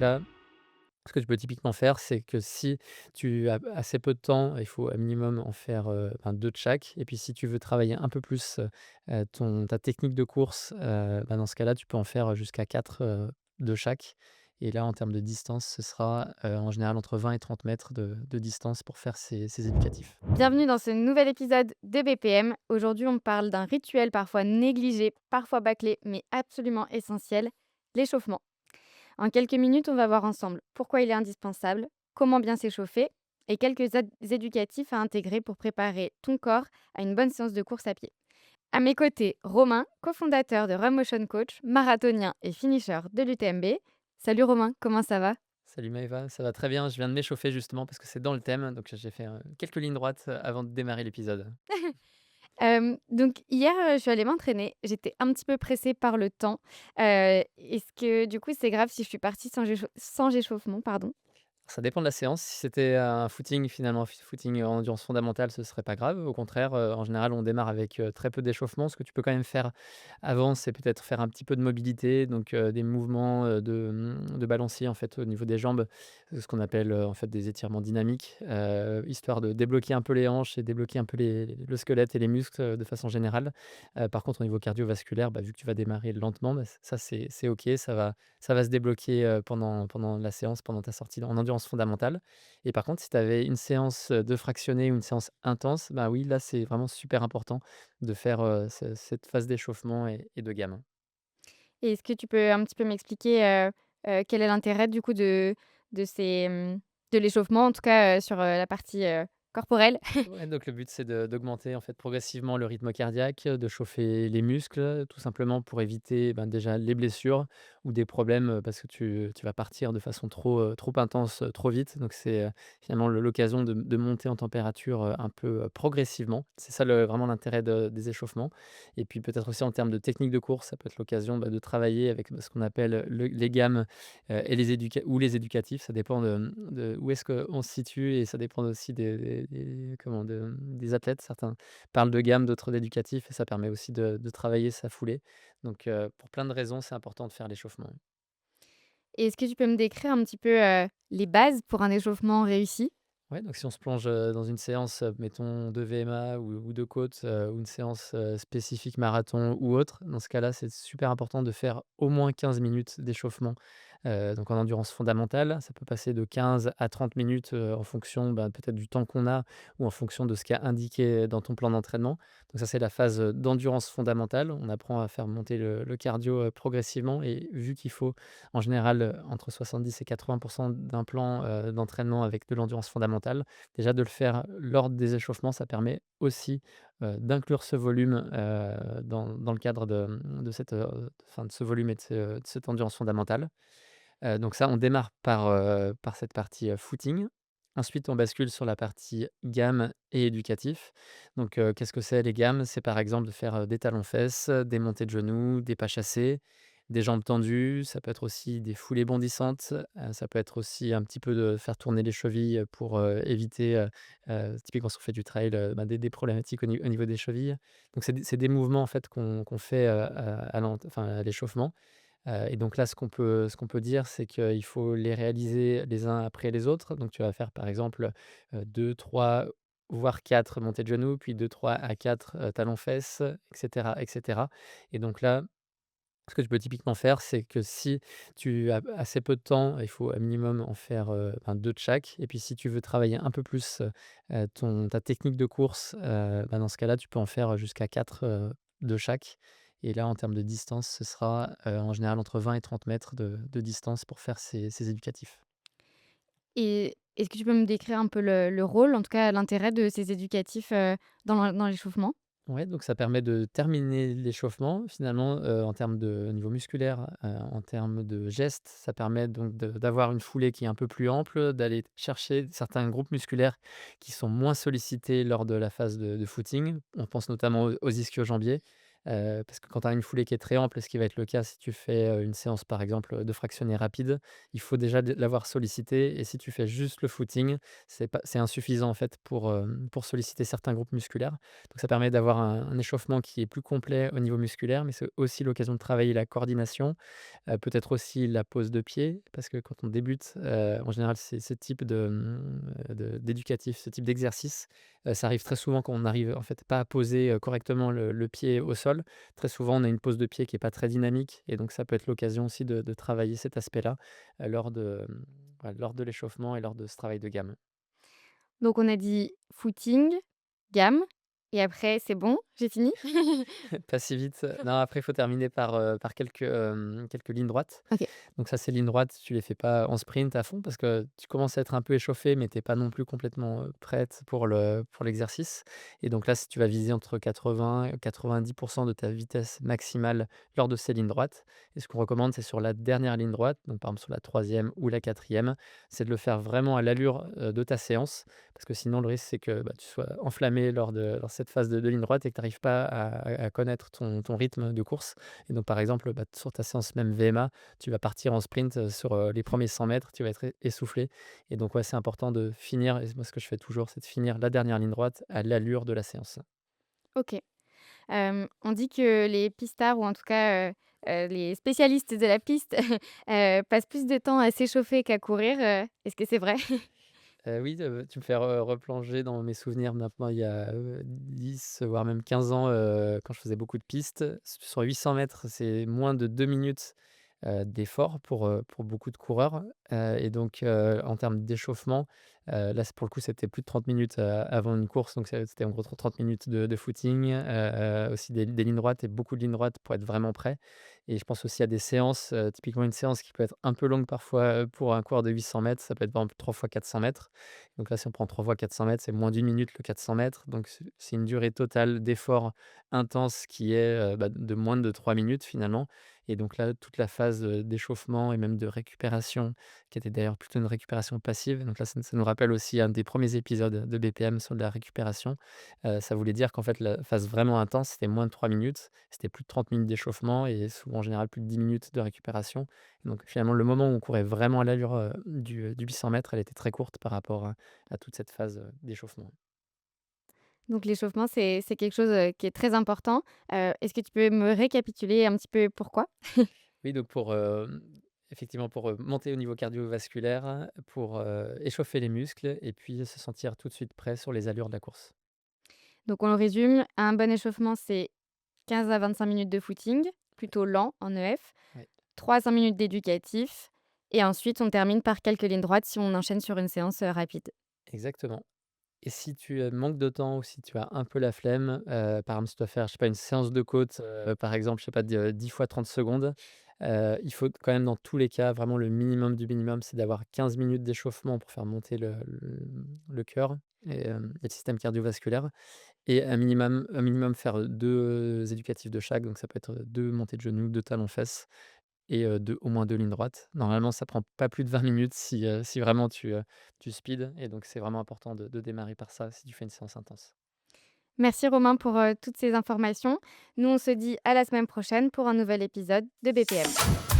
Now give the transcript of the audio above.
là, ce que tu peux typiquement faire, c'est que si tu as assez peu de temps, il faut un minimum en faire, 2 de chaque et puis si tu veux travailler un peu plus, ton ta technique de course, dans ce cas-là, tu peux en faire jusqu'à 4 de chaque et là, en termes de distance, ce sera, en général entre 20 et 30 mètres de distance pour faire ces éducatifs. Bienvenue dans ce nouvel épisode de BPM. Aujourd'hui, on parle d'un rituel parfois négligé, parfois bâclé, mais absolument essentiel, l'échauffement. En quelques minutes, on va voir ensemble pourquoi il est indispensable, comment bien s'échauffer et quelques éducatifs à intégrer pour préparer ton corps à une bonne séance de course à pied. À mes côtés, Romain, cofondateur de Run Motion Coach, marathonien et finisher de l'UTMB. Salut Romain, comment ça va? Salut Maëva, ça va très bien. Je viens de m'échauffer justement parce que c'est dans le thème, donc j'ai fait, quelques lignes droites, avant de démarrer l'épisode. Donc hier, je suis allée m'entraîner. J'étais un petit peu pressée par le temps. Est-ce que du coup, c'est grave si je suis partie sans échauffement, pardon? Ça dépend de la séance. Si c'était un footing finalement, footing en endurance fondamentale, ce serait pas grave. Au contraire, en général, on démarre avec, très peu d'échauffement. Ce que tu peux quand même faire avant, c'est peut-être faire un petit peu de mobilité, donc des mouvements, de balancier en fait au niveau des jambes, ce qu'on appelle, en fait des étirements dynamiques, histoire de débloquer un peu les hanches et débloquer un peu le squelette et les muscles, de façon générale. Par contre au niveau cardiovasculaire, vu que tu vas démarrer lentement, ça c'est OK, ça va se débloquer, pendant la séance, pendant ta sortie en endurance fondamentale et par contre, si tu avais une séance, de fractionnée ou une séance intense, bah, oui, là, c'est vraiment super important de faire, cette phase d'échauffement et de gamme. Et est-ce que tu peux un petit peu m'expliquer, quel est l'intérêt du coup de ces, de l'échauffement en tout cas, sur, la partie, corporelle? Ouais, donc le but, c'est d'augmenter, en fait, progressivement le rythme cardiaque, de chauffer les muscles, tout simplement pour éviter, déjà les blessures ou des problèmes, parce que tu vas partir de façon trop intense, trop vite. Donc c'est, finalement l'occasion de monter en température, un peu, progressivement. C'est ça vraiment l'intérêt des échauffements et puis peut-être aussi en termes de technique de course, ça peut être l'occasion, de travailler avec, ce qu'on appelle les gammes, et les éducatifs. Ça dépend de où est-ce qu'on se situe et ça dépend aussi des athlètes. Certains parlent de gamme, d'autres d'éducatif et ça permet aussi de travailler sa foulée. Donc pour plein de raisons, c'est important de faire l'échauffement. Et est-ce que tu peux me décrire un petit peu, les bases pour un échauffement réussi? Ouais, donc si on se plonge, dans une séance, mettons de VMA ou de côte, ou une séance, spécifique marathon ou autre, dans ce cas-là, c'est super important de faire au moins 15 minutes d'échauffement, donc en endurance fondamentale. Ça peut passer de 15 à 30 minutes, en fonction, peut-être du temps qu'on a ou en fonction de ce qui est indiqué dans ton plan d'entraînement. Donc ça, c'est la phase, d'endurance fondamentale. On apprend à faire monter le cardio, progressivement et vu qu'il faut en général, entre 70 et 80 d'un plan, d'entraînement avec de l'endurance fondamentale. Déjà de le faire lors des échauffements, ça permet aussi, d'inclure ce volume, dans le cadre de cette, de ce volume et de cette endurance fondamentale. Donc ça, on démarre par cette partie, footing. Ensuite, on bascule sur la partie gamme et éducatif. Donc, qu'est-ce que c'est les gammes? C'est par exemple de faire, des talons-fesses, des montées de genoux, des pas chassés, des jambes tendues. Ça peut être aussi des foulées bondissantes, ça peut être aussi un petit peu de faire tourner les chevilles, pour, éviter, typiquement si on fait du trail, des problématiques au niveau des chevilles. Donc c'est des mouvements en fait qu'on fait, à l'échauffement. Et donc là, ce qu'on peut dire, c'est qu'il faut les réaliser les uns après les autres. Donc tu vas faire par exemple, 2-3 voire 4 montées de genoux, puis 2-3 à 4 talons-fesses, et cetera, et cetera. Et donc là, ce que tu peux typiquement faire, c'est que si tu as assez peu de temps, il faut un minimum en faire, 2 de chaque. Et puis si tu veux travailler un peu plus, ta technique de course, dans ce cas-là, tu peux en faire jusqu'à 4 de chaque. Et là, en termes de distance, ce sera, en général entre 20 et 30 mètres de distance pour faire ces éducatifs. Et est-ce que tu peux me décrire un peu le rôle, en tout cas l'intérêt de ces éducatifs, dans l'échauffement? Ouais, donc ça permet de terminer l'échauffement finalement, en termes de au niveau musculaire, en termes de gestes, ça permet donc d'avoir une foulée qui est un peu plus ample, d'aller chercher certains groupes musculaires qui sont moins sollicités lors de la phase de footing. On pense notamment aux ischio-jambiers, Parce que quand tu as une foulée qui est très ample, ce qui va être le cas si tu fais, une séance par exemple, de fractionnés rapides, il faut déjà l'avoir sollicité et si tu fais juste le footing, c'est insuffisant en fait pour solliciter certains groupes musculaires. Donc ça permet d'avoir un échauffement qui est plus complet au niveau musculaire, mais c'est aussi l'occasion de travailler la coordination, peut-être aussi la pose de pied, parce que quand on débute, en général, c'est ce type d'éducatif, ce type d'exercice, ça arrive très souvent quand on n'arrive en fait pas à poser, correctement le pied au sol. Très souvent, on a une pose de pied qui est pas très dynamique et donc ça peut être l'occasion aussi de travailler cet aspect-là, lors de l'échauffement et lors de ce travail de gamme. Donc on a dit footing, gamme et après c'est bon, j'ai fini? Pas si vite, non, après il faut terminer par quelques lignes droites. OK. Donc ça, ces lignes droites, tu les fais pas en sprint à fond parce que tu commences à être un peu échauffé, mais tu es pas non plus complètement, prête pour l'exercice et donc là, si tu vas viser entre 80 et 90 de ta vitesse maximale lors de ces lignes droites et ce qu'on recommande, c'est sur la dernière ligne droite, donc par exemple sur la troisième ou la quatrième, c'est de le faire vraiment à l'allure, de ta séance parce que sinon le risque, c'est que, bah, tu sois enflammé lors cette phase de ligne droite et que tu arrives pas à connaître ton rythme de course et donc par exemple, bah, sur ta séance même VMA, tu vas partir en sprint, sur, les premiers 100 mètres, tu vas être essoufflé et donc ouais, c'est important de finir et moi ce que je fais toujours, c'est de finir la dernière ligne droite à l'allure de la séance. OK. On dit que les pistards ou en tout cas, les spécialistes de la piste, passent plus de temps à s'échauffer qu'à courir, est-ce que c'est vrai? Oui, tu me fais replonger dans mes souvenirs maintenant il y a, 10 voire même 15 ans, quand je faisais beaucoup de pistes. Sur 800 mètres, c'est moins de 2 minutes, d'effort pour beaucoup de coureurs, et donc en termes d'échauffement, là, c'est pour le coup, c'était plus de 30 minutes, avant une course, donc c'était en gros 30 minutes de footing, aussi des lignes droites et beaucoup de lignes droites pour être vraiment prêt et je pense aussi à des séances, typiquement une séance qui peut être un peu longue parfois, pour un coureur de 800 mètres, ça peut être par exemple 3 fois 400 mètres. Donc là, si on prend 3 fois 400 mètres, c'est moins d'une minute le 400 mètres, donc c'est une durée totale d'effort intense qui est, bah, de moins de 3 minutes finalement et donc là, toute la phase, d'échauffement et même de récupération, qui était d'ailleurs plutôt une récupération passive, donc là, ça nous rappelle aussi un des premiers épisodes de BPM sur de la récupération. Ça voulait dire qu'en fait, la phase vraiment intense, c'était moins de 3 minutes, c'était plus de 30 minutes d'échauffement et souvent en général plus de 10 minutes de récupération. Donc finalement, le moment où on courait vraiment à l'allure, du 800 mètres, elle était très courte par rapport à toute cette phase, d'échauffement. Donc l'échauffement, c'est quelque chose, qui est très important. Est-ce que tu peux me récapituler un petit peu pourquoi? Oui, donc effectivement, pour, monter au niveau cardiovasculaire, pour, échauffer les muscles et puis se sentir tout de suite prêt sur les allures de la course. Donc on le résume, un bon échauffement, c'est 15 à 25 minutes de footing, plutôt lent en EF, Oui, 3 à 5 minutes d'éducatif et ensuite on termine par quelques lignes droites si on enchaîne sur une séance, rapide. exactement. Et si tu, manques de temps ou si tu as un peu la flemme, par exemple, si tu dois faire, je sais pas, une séance de côte, par exemple, je sais pas, de 10 fois 30 secondes, il faut quand même dans tous les cas, vraiment le minimum du minimum, c'est d'avoir 15 minutes d'échauffement pour faire monter le cœur et le système cardiovasculaire et un minimum faire, 2 éducatifs de chaque, donc ça peut être, 2 montées de genoux, 2 talons-fesses et au moins 2 lignes droites. Normalement, ça prend pas plus de 20 minutes si vraiment tu speed et donc c'est vraiment important de démarrer par ça si tu fais une séance intense. Merci Romain pour, toutes ces informations. Nous, on se dit à la semaine prochaine pour un nouvel épisode de BPM.